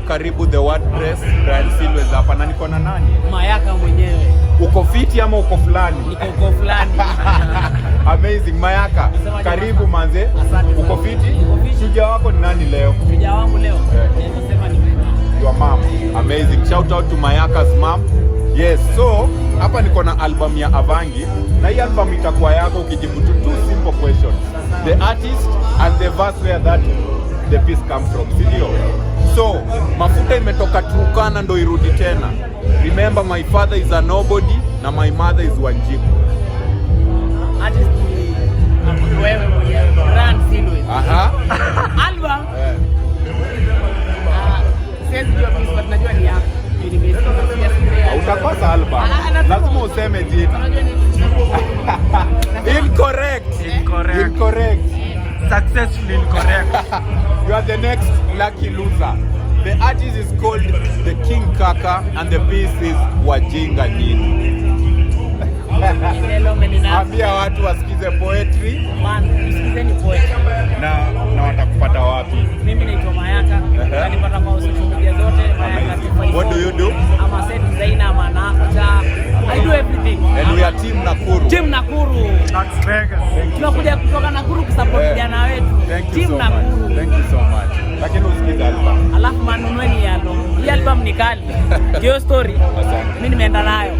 karibu The WordPress. Brian Silwes hapa na niko na nani? Mayaka mwenyewe. Uko fiti ama uko fulani? Niko fulani. Amazing. Mayaka, karibu manze. Uko fiti? Shujaa wako ni nani leo? Shujaa wangu leo. Nasema ni your mom. Amazing. Shout out to Mayaka's mom. Yes, so hapa niko na album ya Avangi na hii album itakuwa yako ukijibu tu two simple questions. The artist and the verse where that the piece come from. Sindio? So, mafuta imetoka Turkana ndo irudi tena. Remember, my father is a nobody na my mother is Wanjiku. Artist ni wewe mwenyewe, Brian Silwes. Aha. Album. Siwezi jua piece but najua ni yako. Utakosa album. Lazima useme jina. Incorrect. Successfully incorrect. You are the next lucky loser. The artist is called The King Kaka and the piece is Wajinga Nyingi. Ambia watu wasikize poetry. Msikizeni poetry. Na watakupata wapi? Mimi naitwa Mayaka. Nalipata kwa social media zote. Mayaka. What do you do? I'm a set designer, I'm an actor. I do everything. And we are team Nakuru. Team Nakuru. Las Vegas. Tunakuja kutoka Nakuru kusupport vijana wetu. Team Nakuru. Thank you so much. Lakini usikize album. Alafu manunueni yalo. Hii album ni kali. Ndio story. Mimi nimeenda nayo.